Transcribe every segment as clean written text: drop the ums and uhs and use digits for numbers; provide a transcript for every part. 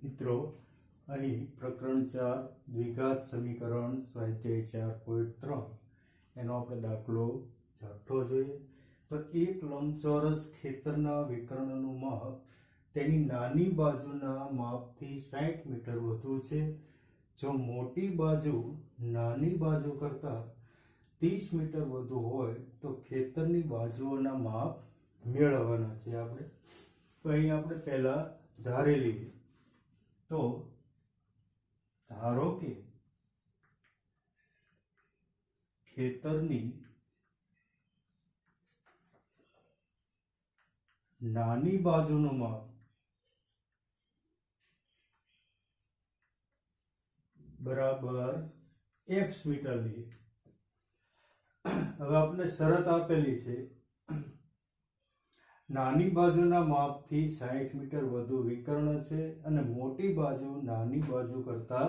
મિત્રો અહીં પ્રકરણ 4 દ્વિઘાત સમીકરણ સ્વાધ્યાય 4.3 એનો આપણે દાખલો છઠ્ઠો જોઈએ. તો એક લંબચોરસ ખેતરના વિકર્ણનું માપ તેની નાની બાજુના માપથી 60 મીટર વધુ છે. જો મોટી બાજુ નાની બાજુ કરતાં 30 મીટર વધુ હોય તો ખેતરની બાજુઓના માપ મેળવવાના છે આપણે. તો અહીં આપણે પહેલા ધારેલી, તો ધારો કે ખેતરની નાની બાજુનું માપ બરાબર x મીટર લઈએ. હવે આપણે શરત આપેલી છે નાની બાજુના માપથી 60 મીટર વધુ વિકર્ણ છે અને મોટી બાજુ નાની બાજુ કરતા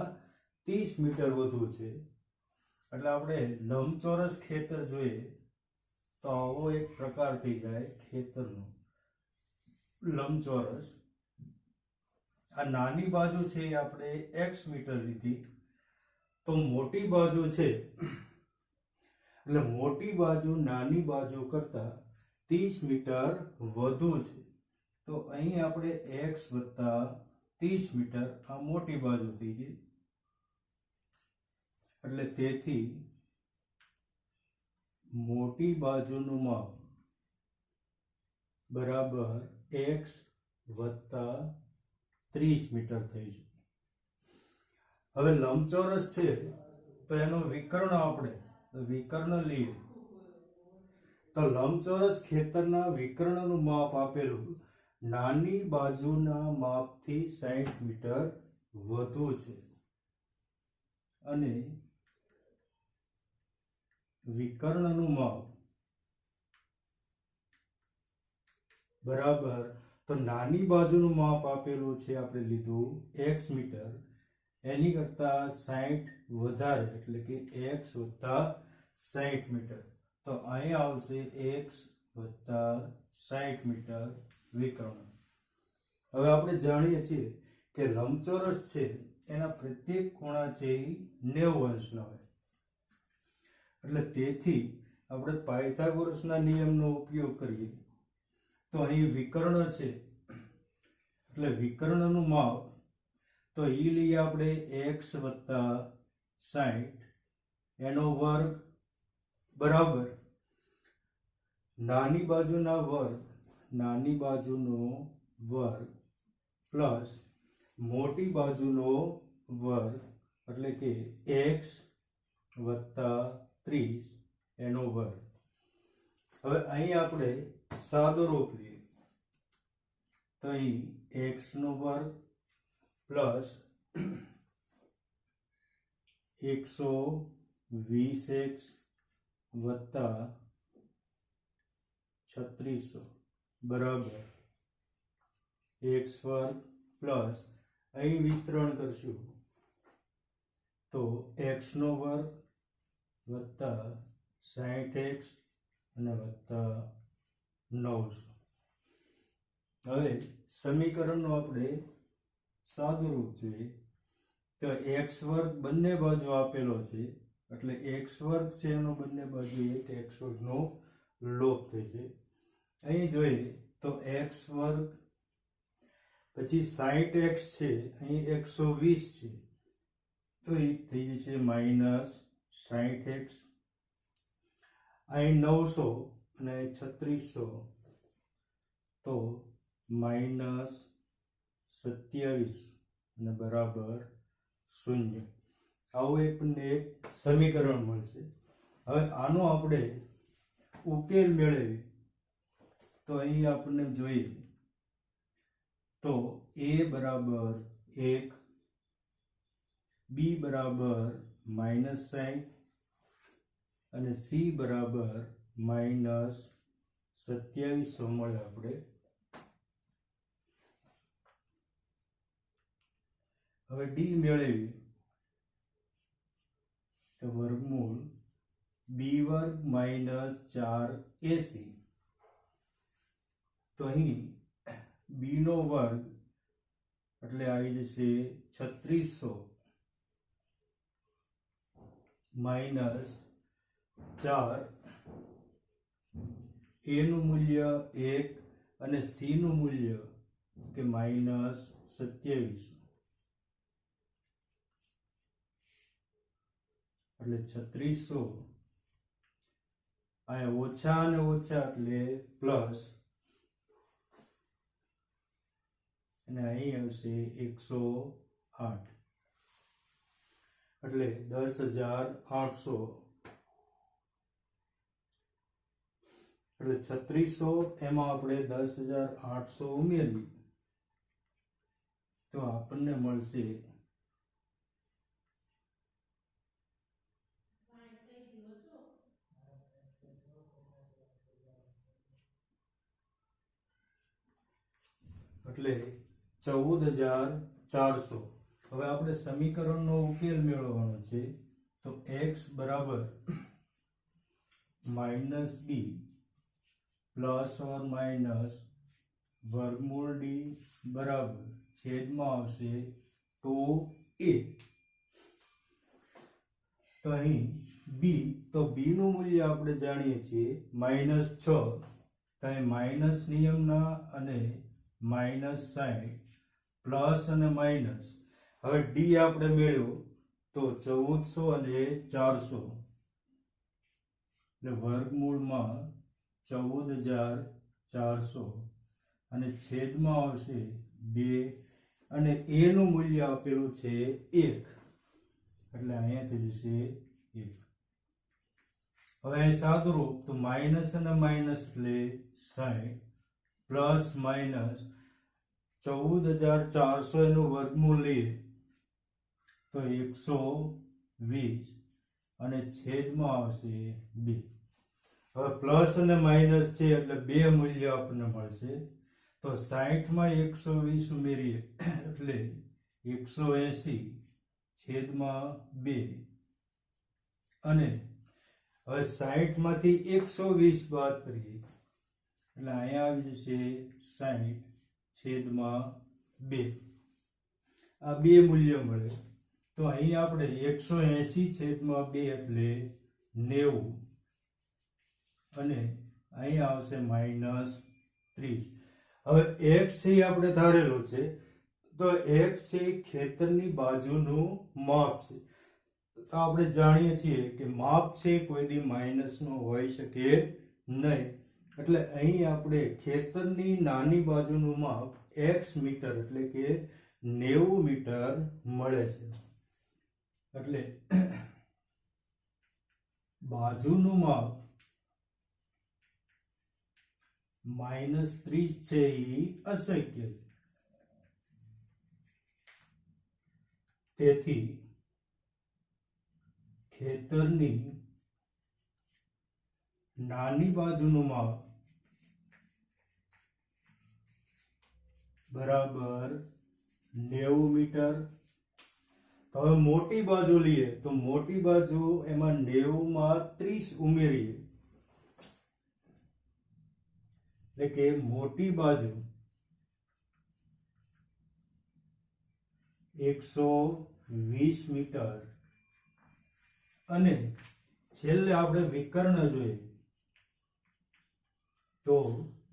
30 મીટર વધુ છે. એટલે આપણે લંબચોરસ ખેતર જોઈએ તો આવો એક પ્રકાર થઈ જાય ખેતરનો લંબચોરસ. આ નાની બાજુ છે એ આપણે x મીટર લીધી, તો મોટી બાજુ છે એટલે મોટી બાજુ નાની બાજુ કરતા 30 મીટર વધુ છે. તો અહીં આપણે x વત્તા 30 મીટર આ મોટી બાજુ થઈ ગઈ. એટલે તેથી મોટી બાજુનું માપ બરાબર x વત્તા 30 મીટર થઈ છે. હવે લંબચોરસ છે તો એનો વિકર્ણ આપણે વિકર્ણ લઈએ તો લંબચોરસ ખેતરના વિકર્ણનું માપ આપેલું નાની બાજુના માપથી 60 મીટર વધુ છે અને વિકર્ણનું માપ બરાબર, તો નાની બાજુનું માપ આપેલું છે આપણે લીધું x મીટર, એની કરતા 60 વધારે એટલે કે x વત્તા 60 મીટર. તો અહીં આવશે x વત્તા 60 મીટર વિકર્ણ. હવે આપણે જાણીએ છીએ કે લંબચોરસ છે એના પ્રત્યેક ખૂણા છે એ 90 અંશના હોય. એટલે તેથી આપણે પાયથાગોરસના નિયમનો ઉપયોગ કરીએ તો અહીં વિકર્ણ છે એટલે વિકર્ણનું માપ તો એ લઈએ આપણે x વત્તા 60 એનો વર્ગ બરાબર નાની બાજુના વર્ગ નાની બાજુનો વર્ગ પ્લસ મોટી બાજુનો વર્ગ એટલે કે x વત્તા 30 એનો વર્ગ. હવે અહીં આપણે સાદો રૂપ લઈએ તો અહીં x નો વર્ગ પ્લસ 120x વત્તા 3600 બરાબર x વર્ગ પ્લસ અહીં વિસ્તરણ કરશું તો x નો વર્ગ વત્તા 60x અને વત્તા 900. હવે સમીકરણનું આપણે સાદું રૂપ જોઈએ તો x વર્ગ બંને બાજુ આપેલો છે એટલે x વર્ગ છે એનો બંને બાજુ એક x વર્ગનો લોપ થશે. અહીં જોઈએ તો x વર્ગ પછી 60x છે અહીં 120 છે તો એ થઈ જશે માઇનસ 60x. અહીં 900 અને 3600 તો માઇનસ 27 અને બરાબર 0. આવું આપણને એક સમીકરણ મળશે. હવે આનો આપણે ઉકેલ મેળવીએ તો અહીં આપણને જોઈએ તો a બરાબર 1, b બરાબર માઇનસ 60 અને c બરાબર માઇનસ 2700 મળે આપણે. હવે d મેળવીએ તો વર્ગમૂળ b વર્ગ માઇનસ 4ac. તો અહીં b નો વર્ગ એટલે આવી જશે 3600 માઇનસ 4, a નું મૂલ્ય 1 અને c નું મૂલ્ય કે માઇનસ 27, એટલે 3600 અહીંયા ઓછા અને ઓછા એટલે પ્લસ, અને અહીં આવશે 108, એટલે 10,800, એટલે 3600 એમાં આપણે 10,800 ઉમેરી તો આપણને મળશે એટલે 14,400. હવે આપણે સમીકરણનો ઉકેલ મેળવવાનો છે, તો x બરાબર minus b plus or minus વર્ગમૂળ d બરાબર છેદમાં આવશે 2a. તો અહીં b, તો b નું મૂલ્ય આપણે જાણીએ છીએ -6, તો અહીં માઇનસ નિયમના અને -60 પ્લસ અને માઇનસ. હવે d આપણે મેળવ્યો તો 1400 અને 400, એટલે વર્ગમૂળમાં 14,400 અને છેદમાં આવશે 2, અને a નું મૂલ્ય આપેલું છે 1, એટલે અહીંયાથી જશે 1. હવે અહીં સાદુરૂપ, તો માઇનસ અને માઇનસ એટલે 60 પ્લસ માઇનસ 14,400 એનું વર્ગમૂળ લઈએ તો 120, અને છેદમાં આવશે 2. હવે પ્લસ અને માઇનસ છે એટલે બે મૂલ્ય આપણને મળશે, તો 60 માં 120 ઉમેરીએ એટલે 180 છેદમાં 2, અને હવે 60 માંથી 120 બાદ કરીએ એટલે અહીંયા આવી જશે 60 છેદમાં 2. આ બે મૂલ્ય મળે, તો અહીં આપણે 180 છેદમાં 2 એટલે 90, અને અહીં આવશે -30. હવે x છે આપણે ધારેલો છે, તો x છે ખેતરની બાજુનું માપ છે. તો આપણે જાણીએ છીએ કે માપ છે કોઈ દી માઇનસ નો હોઈ શકે નહીં, એટલે અહીં આપણે ખેતરની નાની બાજુનું માપ x મીટર એટલે કે 90 મીટર મળે છે. એટલે બાજુનું માપ -30 છે એ અશક્ય છે. તેથી ખેતરની નાની બાજુનું માપ બરાબર 90 મીટર. હવે મોટી બાજુ લઈએ, તો મોટી બાજુ એમાં 90 માં 30 ઉમેરીએ એટલે કે મોટી બાજુ 120 મીટર, અને છેલ્લે આપણે વિકર્ણ જોઈએ તો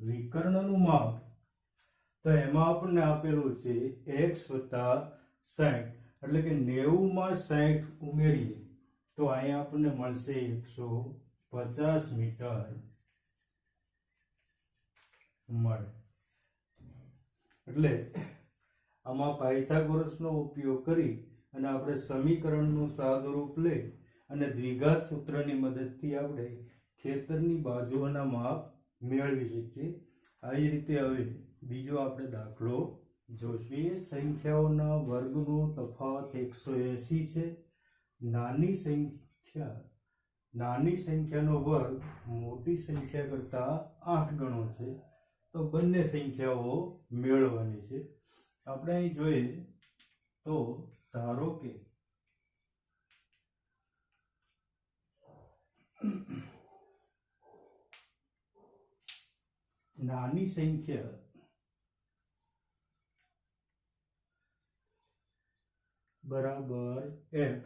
વિકર્ણનું માપ, તો એમાં આપણને આપેલું છે x વત્તા 60, એટલે કે 90 માં 60 ઉમેરીએ તો અહીંયા આપણને મળશે 150 મીટર મળે. એટલે આમાં પાયથાગોરસનો ઉપયોગ કરી અને આપણે સમીકરણનું સાદુરૂપ લઈ અને દ્વિઘાત સૂત્રની મદદથી આપણે ખેતરની બાજુઓના માપ મેળવી શકીએ. આવી રીતે હવે બીજો આપણે દાખલો જોઈશું. બે સંખ્યાઓના વર્ગનો તફાવત 180 છે. નાની સંખ્યાનો વર્ગ મોટી સંખ્યા કરતા 8 ગણો છે, તો બંને સંખ્યાઓ મેળવવાની છે. આપણે અહીં જોઈએ તો ધારો કે નાની સંખ્યા બરાબર x.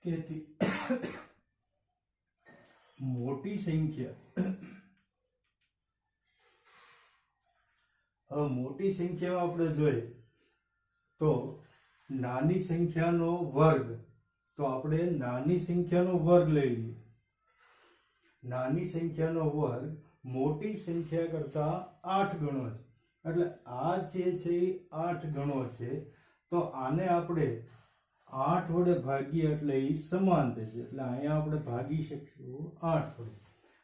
તેથી મોટી સંખ્યા, હવે મોટી સંખ્યામાં આપણે જોઈએ તો નાની સંખ્યાનો વર્ગ, તો આપણે નાની સંખ્યાનો વર્ગ લઈ લઈએ. નાની સંખ્યાનો વર્ગ મોટી સંખ્યા કરતા 8 ગણો છે, એટલે આ જે છે એ 8 ગણો છે. તો આને આપણે 8 વડે ભાગીએ એટલે એ સમાન થશે, એટલે અહીંયા આપણે ભાગી શકીશું 8 વડે.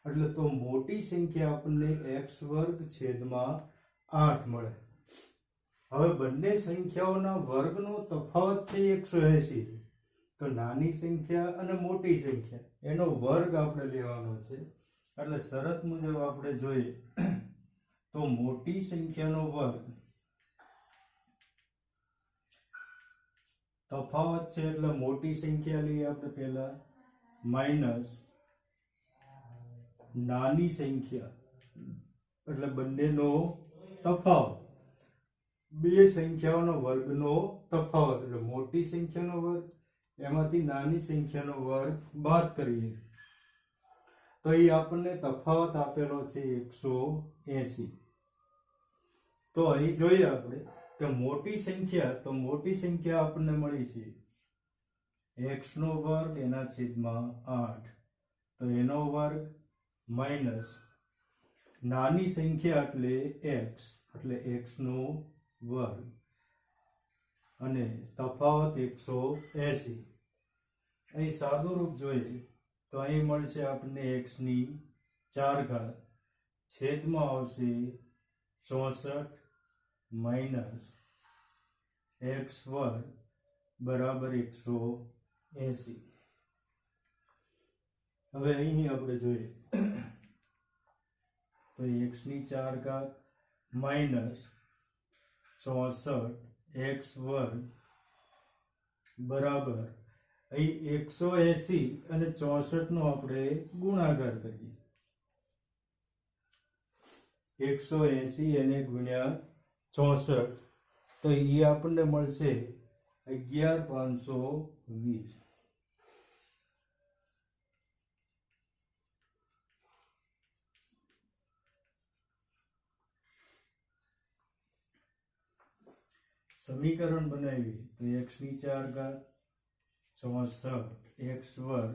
એટલે તો મોટી સંખ્યા આપણને x વર્ગ છેદમાં 8 મળે. હવે બંને સંખ્યાઓના વર્ગનો તફાવત છે 180. તો નાની સંખ્યા અને મોટી સંખ્યા એનો વર્ગ આપણે લેવાનો છે. એટલે શરત મુજબ આપણે જોઈએ તો મોટી સંખ્યાનો વર્ગ તફાવત છે, એટલે મોટી સંખ્યા લઈએ આપણે પહેલા, માઇનસ નાની સંખ્યા એટલે બંનેનો તફાવત, બે સંખ્યાઓનો વર્ગનો તફાવત, એટલે મોટી સંખ્યાનો વર્ગ એમાંથી નાની સંખ્યાનો વર્ગ બાદ કરીએ તો એ આપણને તફાવત આપેલો છે 180. તો અહીં જોઈએ આપણે કે મોટી સંખ્યા, તો મોટી સંખ્યા આપણને મળી છે x નો વર્ગ એના છેદમાં 8, તો એનો વર્ગ માઇનસ નાની સંખ્યા એટલે x, એટલે x નો વર્ગ અને તફાવત 180. અહીં સાદું રૂપ જોઈએ તો અહીં મળશે આપણને x ની 4 ઘાત છેદમાં આવશે 64 માઇનસ x વર્ગ બરાબર 180. હવે અહીં આપણે જોઈએ તો x ની 4 ઘાત માઇનસ 64 x વર્ગ બરાબર અહીં 180 અને 64 નો આપણે ગુણાકાર કરીએ. 180 એને ગુણ્યા 64 તો એ આપણને મળશે 11520. સમીકરણ બનાવીએ તો x ની 4 ઘાત 64 x વર્ગ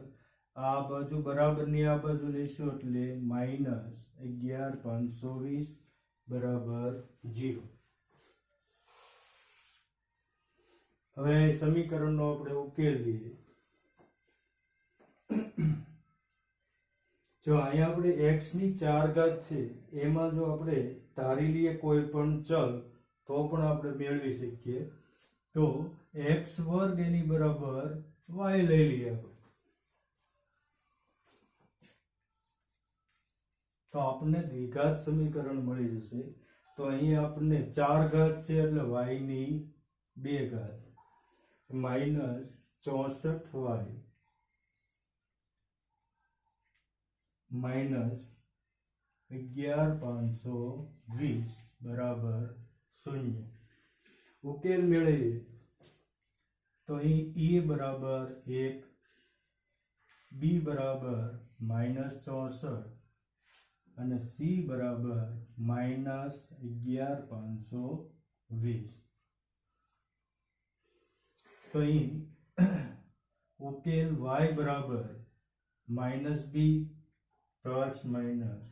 આ બાજુ બરાબર ની આ બાજુ લઈશું એટલે માઇનસ 11520 બરાબર 0. હવે સમીકરણનો આપણે ઉકેલ લઈએ. જો અહીંયા આપણે x ની 4 ઘાત છે એમાં જો આપણે ધારી લઈએ કોઈ પણ ચલ તો પણ આપણે મેળવી શકીએ. તો x વર્ગ એની બરાબર y લઈ લઈએ આપણે, તો આપણને દ્વિઘાત સમીકરણ મળી જશે. તો અહીં આપણને 4 ઘાત છે એટલે y ની 2 ઘાત માઇનસ 64y માઇનસ 11520 બરાબર 0. ઉકેલ મેળવીએ તો અહીં e બરાબર 1, b બરાબર માઇનસ 64 અને c બરાબર માઇનસ 11520. તો અહીં ઉકેલ y બરાબર માઇનસ b પ્લસ માઇનસ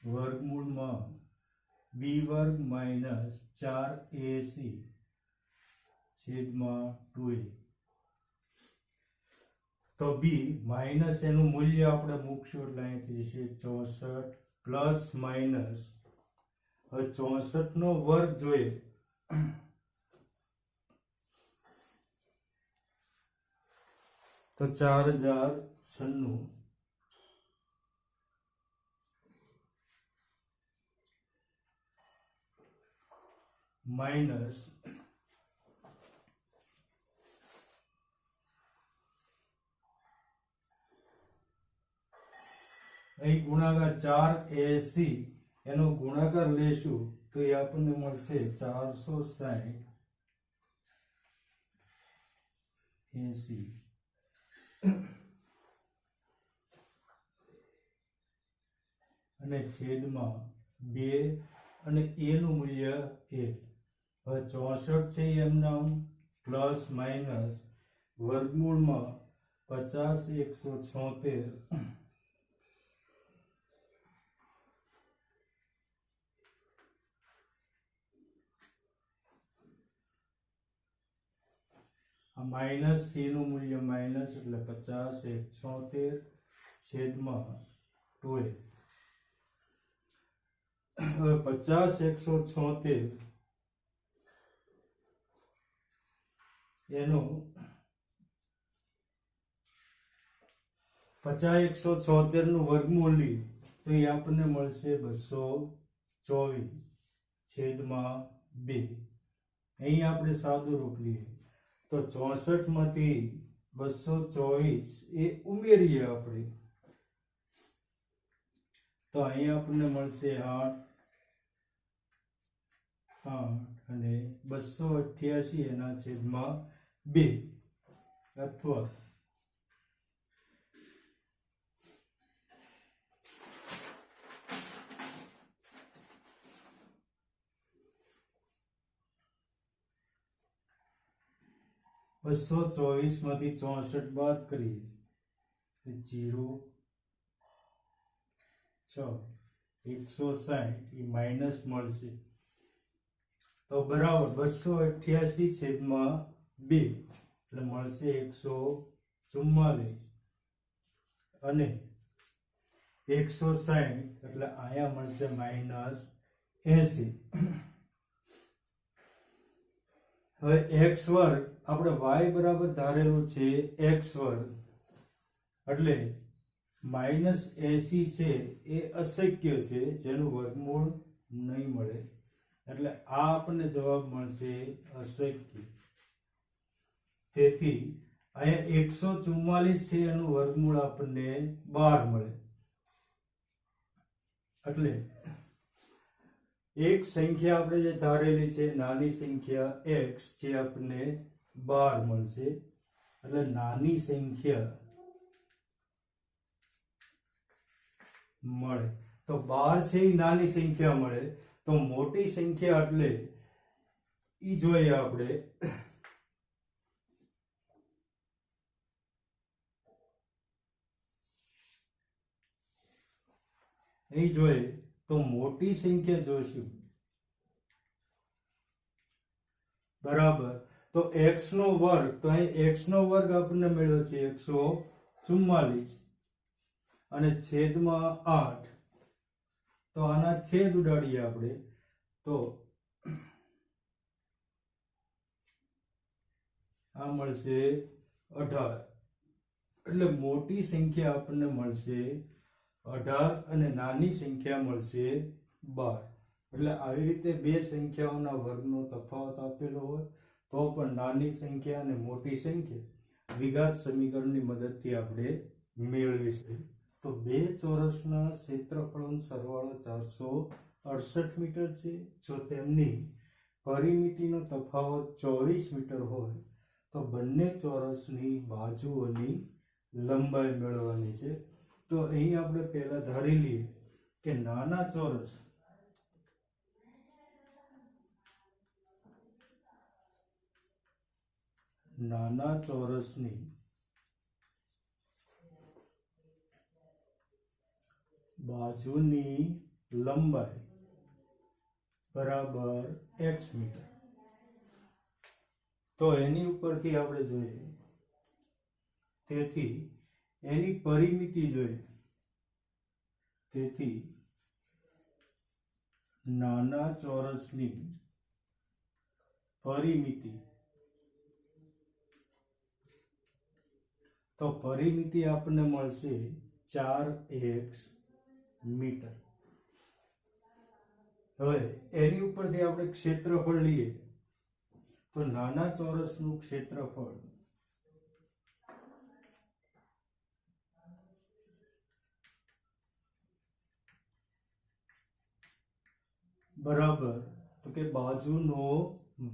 વર્ગમૂળમાં b વર્ગ માઇનસ 4ac છેદમાં 2a. તો b માઇનસ એનું મૂલ્ય આપણે મૂકશું એટલે અહીંથી જશે 64 પ્લસ માઇનસ, હવે 64 નો વર્ગ જોઈએ તો 4096 માઇનસ અહીં ગુણાકાર 4ac એનો ગુણાકાર લેશું તો એ આપણને મળશે 460 80 અને છેદમાં 2 અને a નું મૂલ્ય 1. હવે 64 છે એમના પ્લસ માઇનસ વર્ગમૂળમાં 50 176 આ માઇનસ c નું મૂલ્ય માઇનસ એટલે 50 176 છેદમાં 2. હવે 50 176 એનું 50 176 નું વર્ગમૂળ લઈએ તો એ આપણને મળશે 224 છેદમાં 2. અહીં આપણે સાદું રૂપ લઈએ તો 64 માંથી 224 એ ઉમેરીએ આપણે તો અહીં આપણને મળશે 8 અને 288 એના છેદમાં 2 અથવા બસો 24 માંથી 64 બાદ કરીએ 0 6 160 એ માઇનસ મળશે તો બરાબર 288 છેદમાં 2 એટલે મળશે 144 અને 160 એટલે અહીંયા મળશે માઇનસ 80. હવે x વર્ગ આપણે y બરાબર ધારેલું છે x વર્ગ એટલે માઇનસ 80 છે એ અશક્ય છે જેનું વર્ગમૂળ નહીં મળે એટલે આ આપણને જવાબ મળશે અશક્ય. તેથી અહીંયા 144 છે એનું વર્ગમૂળ આપણને 12 મળે એટલે એક સંખ્યા આપણે જે ધારેલી છે નાની સંખ્યા x જે આપણને 12 મળશે એટલે નાની સંખ્યા મળે તો 12 છે એ નાની સંખ્યા મળે તો મોટી સંખ્યા એટલે ઈ જોઈએ આપણે અહીં જોઈએ તો મોટી સંખ્યા જોઈશું બરાબર તો x નો વર્ગ તો અહીં x નો વર્ગ આપણને મળ્યો છે 144 અને છેદમાં 8 તો આના છેદ ઉડાડીએ આપણે તો આ મળશે 18 એટલે મોટી સંખ્યા આપણને મળશે 18 અને નાની સંખ્યા મળશે 12. એટલે આવી રીતે બે સંખ્યાઓના વર્ગનો તફાવત આપેલો હોય તો પણ નાની સંખ્યા અને મોટી સંખ્યા દ્વિઘાત સમીકરણની મદદથી આપણે મેળવીશું. તો બે ચોરસના ક્ષેત્રફળનો સરવાળો 468 મીટર છે. જો તેમની પરિમિતિનો તફાવત 24 મીટર હોય તો બંને ચોરસની બાજુઓની લંબાઈ મેળવવાની છે. તો અહીં આપણે પહેલા ધારી લઈએ કે નાના ચોરસની બાજુની લંબાઈ બરાબર x મીટર. તો એની ઉપરથી આપણે જોઈએ તેથી એની પરિમિતિ જોઈએ તેથી નાના ચોરસની પરિમિતિ તો પરિમિતિ આપણને મળશે 4x મીટર. હવે એની ઉપરથી આપણે ક્ષેત્રફળ લઈએ તો નાના ચોરસનું ક્ષેત્રફળ બરાબર તો કે બાજુનો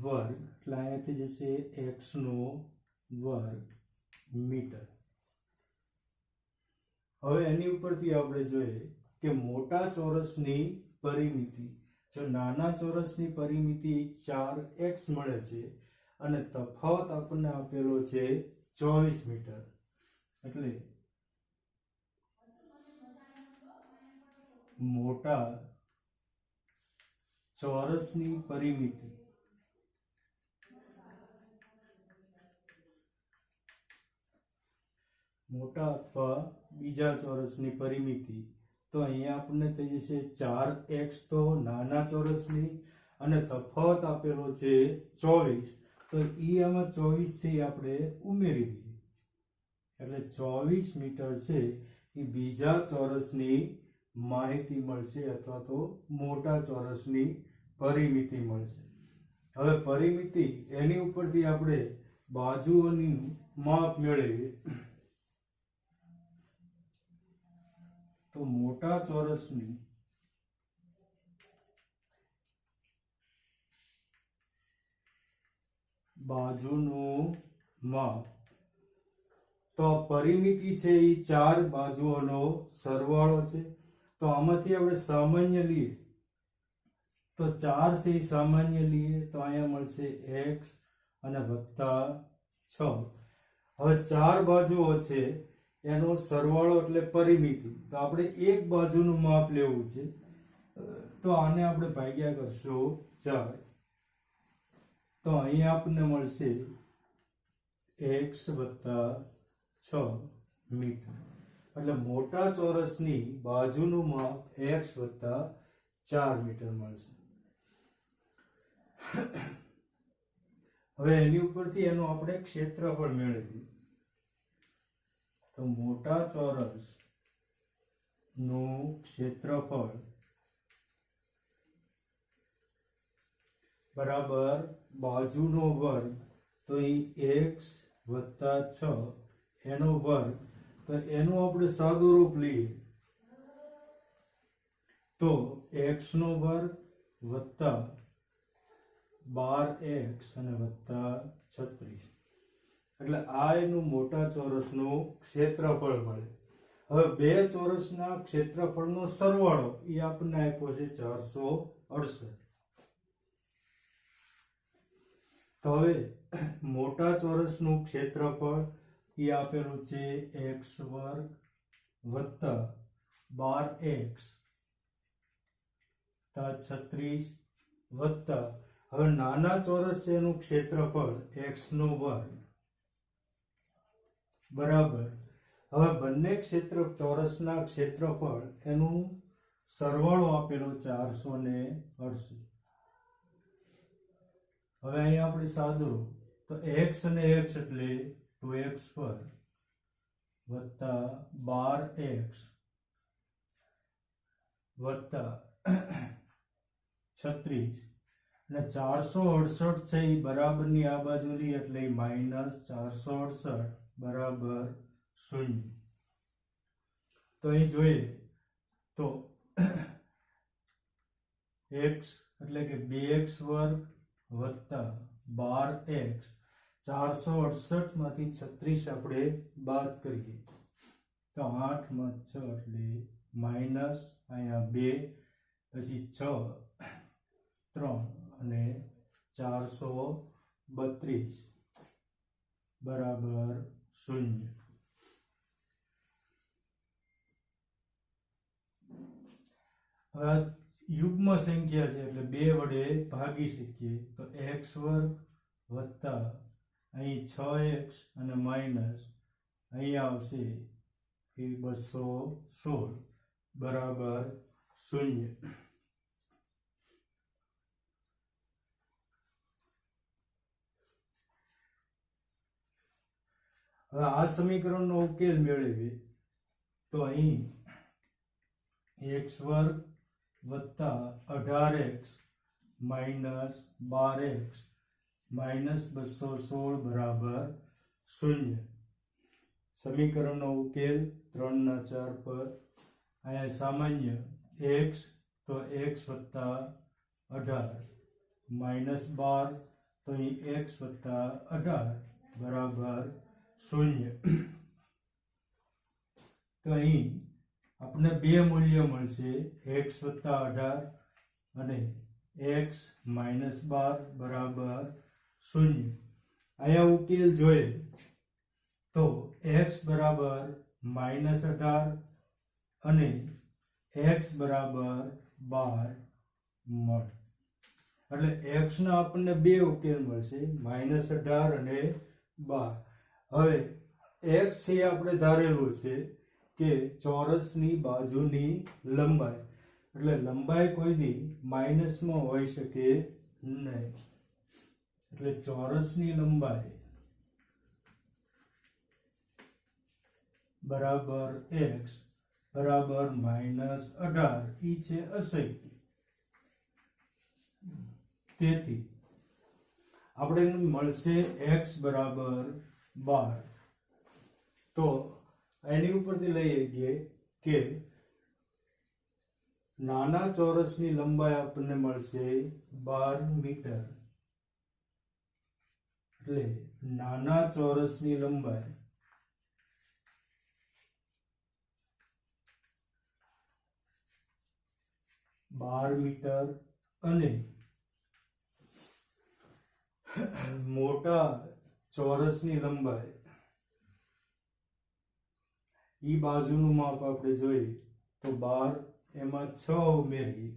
વર્ગ એટલે અહીંયાથી જશે x નો વર્ગ મીટર. હવે એની ઉપરથી આપણે જોઈએ કે મોટા ચોરસની પરિમિતિ, જો નાના ચોરસની પરિમિતિ 4x મળે છે અને તફાવત આપણને આપેલો છે 24 મીટર, એટલે મોટા ચોરસની પરિમિતિ મોટા અથવા બીજા ચોરસની પરિમિતિ, તો અહીંયા આપણને થઈ જશે 4x તો નાના ચોરસની અને તફાવત આપેલો છે 24, તો આમાં 24 છે એ આપણે ઉમેરી દઈએ એટલે 24 મીટર છે એ બીજા ચોરસની માહિતી મળશે અથવા તો મોટા ચોરસની પરિમિતિ મળશે. હવે પરિમિતિ એની ઉપરથી આપણે બાજુઓની માપ મેળવીએ તો મોટા ચોરસની બાજુનું માપ, તો પરિમિતિ છે એ 4 બાજુઓનો સરવાળો છે. તો આમાંથી આપણે સામાન્ય લઈએ તો 4 છે એ સામાન્ય લઈએ તો અહીંયા મળશે x અને વત્તા 6. હવે 4 બાજુઓ છે એનો સરવાળો એટલે પરિમિતિ, તો આપણે એક બાજુનું માપ લેવું છે તો આને આપણે ભાગ્યા કરશું 4, તો અહીંયા આપણને મળશે x વત્તા 6 મીટર, એટલે મોટા ચોરસની બાજુનું માપ x વત્તા 4 મીટર મળશે. હવે એની ઉપરથી એનું આપણે ક્ષેત્રફળ મેળવીએ તો મોટા ચોરસ નું ક્ષેત્રફળ બરાબર બાજુનો વર્ગ, તો x વત્તા 6 એનો વર્ગ, તો એનું આપણે સાદું રૂપ લઈએ તો x નો વર્ગ વત્તા 12x અને વત્તા 36, એટલે આ એનું મોટા ચોરસનું ક્ષેત્રફળ મળે. હવે બે ચોરસના ક્ષેત્રફળનો સરવાળો એ આપણને આપ્યો છે 468. તો હવે મોટા ચોરસનું ક્ષેત્રફળ એ આપેલું છે x વર્ગ વત્તા 12x + 36 વત્તા, હવે નાના ચોરસ છે એનું ક્ષેત્રફળ x નો વર્ગ બરાબર, હવે બંને ચોરસના ક્ષેત્રફળ એનું સરવાળો આપેલો 468. હવે અહીંયા આપણે સાદુરૂપ તો x અને x એટલે 2x વર્ગ વત્તા 12x વત્તા 36, અને 468 છે એ બરાબરની આ બાજુ લઈએ એટલે -468 બરાબર 0. તો અહીં જોઈએ તો x એટલે કે 2x વર્ગ વત્તા 12x, 468 માંથી 36 આપણે બાદ કરીએ તો 8 માં 6 એટલે માઇનસ અહીંયા 2 પછી 6 3 અને 432 બરાબર 0. હવે યુગ્મ સંખ્યા છે એટલે 2 વડે ભાગી શકીએ તો x વર્ગ વત્તા અહીં 6x અને માઇનસ અહીંયા આવશે એ 216 બરાબર 0. હવે આ સમીકરણનો ઉકેલ મેળવીએ તો અહીં x વર્ગ વત્તા 18x માઇનસ 12x માઇનસ 216 બરાબર 0. સમીકરણનો ઉકેલ 3 ના 4 પર, અહીંયા સામાન્ય x તો x વત્તા 18 માઇનસ 12 તો અહીં x વત્તા 18 બરાબર 0. તો અહીં આપણે બે મૂલ્ય મળશે, x વત્તા 18 અને x માઇનસ 12 બરાબર 0. અહીંયા ઉકેલ જોઈએ તો x બરાબર માઇનસ 18 અને x બરાબર 12 મળે. એટલે x ના આપણને બે ઉકેલ મળશે, માઇનસ 18 અને 12. હવે x છે આપણે ધારેલું છે કે ચોરસની બાજુની લંબાઈ, એટલે લંબાઈ કોઈ દી માઇનસમાં હોઈ શકે નહીં. એટલે ચોરસની લંબાઈ બરાબર x બરાબર માઇનસ 18 ઈ છે અસંખ્ય. તેથી આપણે મળશે x બરાબર 12. તો એની ઉપરથી લઈએ કે નાના ચોરસની લંબાઈ આપણને મળશે 12 મીટર. એટલે નાના ચોરસની લંબાઈ મીટર અને મોટા ચોરસની લંબાઈ ઈ બાજુનું માપ આપણે જોઈએ તો 12, એમાં 6 ઉમેરી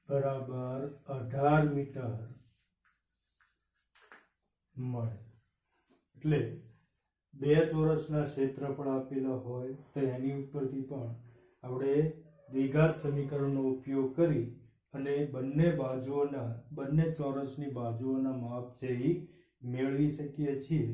બરાબર 18 મીટર મળે. એટલે બે ચોરસના ક્ષેત્રફળ આપેલા હોય તો એની ઉપરથી પણ આપણે દ્વિઘાત સમીકરણનો ઉપયોગ કરી અને બંને ચોરસની બાજુઓના માપ છે એ મેળવી શકીએ છીએ.